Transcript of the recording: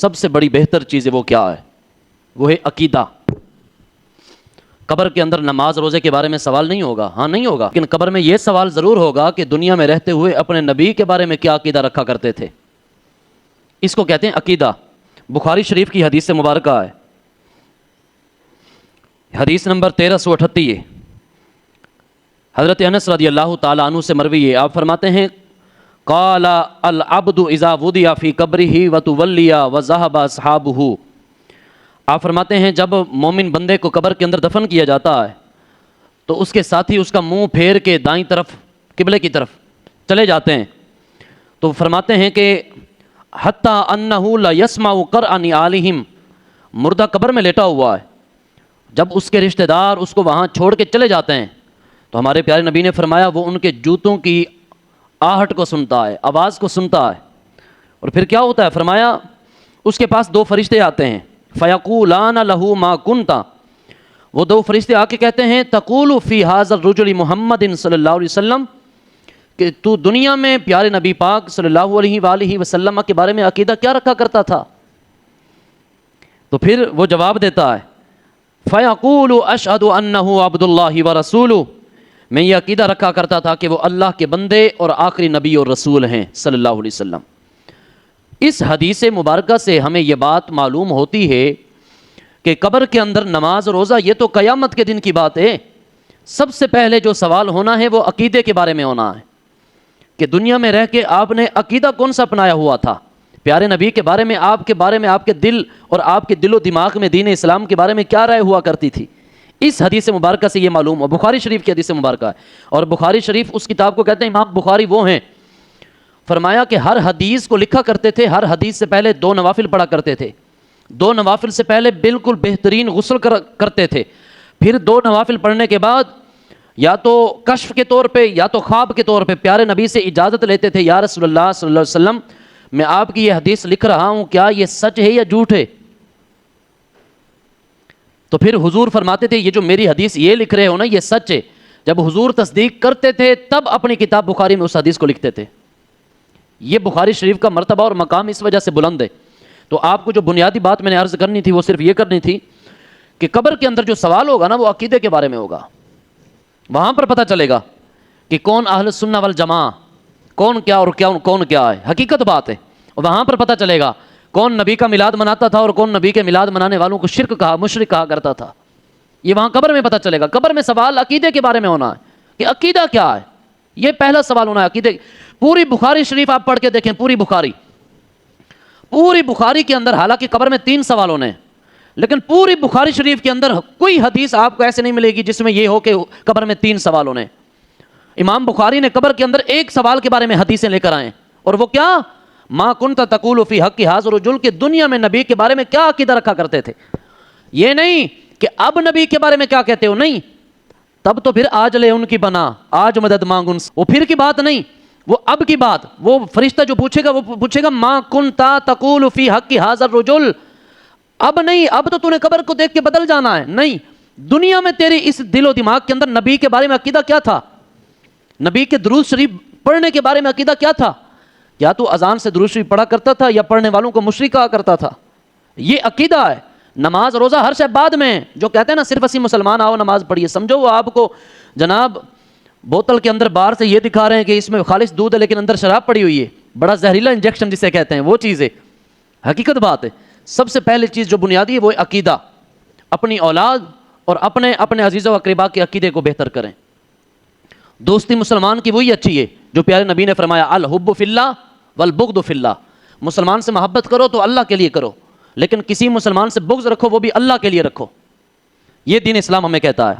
سب سے بڑی بہتر چیز ہے وہ کیا ہے؟ وہ ہے عقیدہ۔ قبر کے اندر نماز روزے کے بارے میں سوال نہیں ہوگا، ہاں نہیں ہوگا، لیکن قبر میں یہ سوال ضرور ہوگا کہ دنیا میں رہتے ہوئے اپنے نبی کے بارے میں کیا عقیدہ رکھا کرتے تھے۔ اس کو کہتے ہیں عقیدہ۔ بخاری شریف کی حدیث مبارکہ ہے، حدیث نمبر 1338 ہے، حضرت انس رضی اللہ تعالیٰ عنہ سے مروی ہے۔ آپ فرماتے ہیں قال العبد اذا وضع فی قبرہ وتولی وذهب اصحابہ۔ آپ فرماتے ہیں جب مومن بندے کو قبر کے اندر دفن کیا جاتا ہے تو اس کے ساتھی اس کا منہ پھیر کے دائیں طرف قبلے کی طرف چلے جاتے ہیں، تو فرماتے ہیں کہ حتی انہ لا یسمع قرع نعالہم، مردہ قبر میں لیٹا ہوا ہے، جب اس کے رشتہ دار اس کو وہاں چھوڑ کے چلے جاتے ہیں تو ہمارے پیارے نبی نے فرمایا وہ ان کے جوتوں کی آہٹ کو سنتا ہے، آواز کو سنتا ہے۔ اور پھر کیا ہوتا ہے؟ فرمایا اس کے پاس دو فرشتے آتے ہیں، فیقولان لہ ما کنت، وہ دو فرشتے آ کے کہتے ہیں تقول فی ھذا الرجل محمد صلی اللہ علیہ وسلم، کہ تو دنیا میں پیارے نبی پاک صلی اللہ علیہ وآلہ وسلم کے بارے میں عقیدہ کیا رکھا کرتا تھا؟ تو پھر وہ جواب دیتا ہے فیقول اشہد انہ عبد اللہ ورسولہ، میں یہ عقیدہ رکھا کرتا تھا کہ وہ اللہ کے بندے اور آخری نبی اور رسول ہیں صلی اللہ علیہ وسلم۔ اس حدیث مبارکہ سے ہمیں یہ بات معلوم ہوتی ہے کہ قبر کے اندر نماز روزہ یہ تو قیامت کے دن کی بات ہے۔ سب سے پہلے جو سوال ہونا ہے وہ عقیدے کے بارے میں ہونا ہے کہ دنیا میں رہ کے آپ نے عقیدہ کون سا اپنایا ہوا تھا، پیارے نبی کے بارے میں آپ کے دل اور آپ کے دل و دماغ میں دین اسلام کے بارے میں کیا رائے ہوا کرتی تھی۔ اس حدیث مبارکہ سے یہ معلوم ہو، بخاری شریف کی حدیث مبارکہ ہے، اور بخاری شریف اس کتاب کو کہتے ہیں امام بخاری وہ ہیں، فرمایا کہ ہر حدیث کو لکھا کرتے تھے، ہر حدیث سے پہلے 2 نوافل پڑھا کرتے تھے، 2 نوافل سے پہلے بالکل بہترین غسل کرتے تھے، پھر 2 نوافل پڑھنے کے بعد یا تو کشف کے طور پہ یا تو خواب کے طور پہ پیارے نبی سے اجازت لیتے تھے، یا رسول اللہ صلی اللہ علیہ وسلم میں آپ کی یہ حدیث لکھ رہا ہوں، کیا یہ سچ ہے یا جھوٹ ہے؟ تو پھر حضور فرماتے تھے یہ جو میری حدیث یہ لکھ رہے ہو نا یہ سچ ہے۔ جب حضور تصدیق کرتے تھے تب اپنی کتاب بخاری میں اس حدیث کو لکھتے تھے۔ یہ بخاری شریف کا مرتبہ اور مقام اس وجہ سے بلند ہے۔ تو آپ کو جو بنیادی بات میں نے عرض کرنی تھی وہ صرف یہ کرنی تھی کہ قبر کے اندر جو سوال ہوگا نا وہ عقیدے کے بارے میں ہوگا۔ وہاں پر پتہ چلے گا کہ کون اہل سنہ والجماعہ، کون کیا اور کون کیا ہے، حقیقت بات ہے۔ وہاں پر پتہ چلے گا کون نبی کا میلاد مناتا تھا اور کون نبی کے میلاد منانے والوں کو شرک کہا، مشرک کہا کرتا تھا۔ یہ وہاں قبر میں پتہ چلے گا۔ قبر میں سوال عقیدے کے بارے میں ہونا ہے کہ عقیدہ کیا ہے، یہ پہلا سوال ہونا ہے عقیدے۔ پوری بخاری شریف آپ پڑھ کے دیکھیں، پوری بخاری کے اندر حالانکہ قبر میں 3 سوال ہونے ہیں، لیکن پوری بخاری شریف کے اندر کوئی حدیث آپ کو ایسے نہیں ملے گی جس میں یہ ہو کہ قبر میں 3 سوال ہونے ہیں۔ امام بخاری نے قبر کے اندر ایک سوال کے بارے میں حدیثیں لے کر آئے، اور وہ کیا؟ ما کنت تقول فی حق ھذا الرجل، کہ دنیا میں نبی کے بارے میں کیا عقیدہ رکھا کرتے تھے۔ یہ نہیں کہ اب نبی کے بارے میں کیا کہتے ہو، نہیں، تب تو پھر آج لے ان کی بنا، آج مدد مانگ ان سے، وہ پھر کی بات نہیں، وہ اب کی بات۔ وہ فرشتہ جو پوچھے گا وہ پوچھے گا ما کنت تقول فی حق ھذا الرجل، اب نہیں، اب تو تو نے قبر کو دیکھ کے بدل جانا ہے، نہیں، دنیا میں تیری اس دل و دماغ کے اندر نبی کے بارے میں عقیدہ کیا تھا، نبی کے درود شریف پڑھنے کے بارے میں عقیدہ کیا تھا؟ یا تو اذان سے درود شریف پڑھا کرتا تھا یا پڑھنے والوں کو مشرک کہا کرتا تھا؟ یہ عقیدہ ہے۔ نماز روزہ ہر شے بعد میں، جو کہتے ہیں نا صرف اسی مسلمان آؤ نماز پڑھیے، سمجھو وہ آپ کو جناب بوتل کے اندر باہر سے یہ دکھا رہے ہیں کہ اس میں خالص دودھ ہے لیکن اندر شراب پڑی ہوئی ہے، بڑا زہریلا انجیکشن جسے کہتے ہیں، وہ چیز ہے۔ حقیقت بات ہے، سب سے پہلی چیز جو بنیادی ہے وہ عقیدہ۔ اپنی اولاد اور اپنے عزیزوں و اقربا کے عقیدے کو بہتر کریں۔ دوستی مسلمان کی وہی اچھی ہے جو پیارے نبی نے فرمایا الحب فی اللہ والبغض فی اللہ، مسلمان سے محبت کرو تو اللہ کے لیے کرو، لیکن کسی مسلمان سے بغض رکھو وہ بھی اللہ کے لیے رکھو۔ یہ دین اسلام ہمیں کہتا ہے۔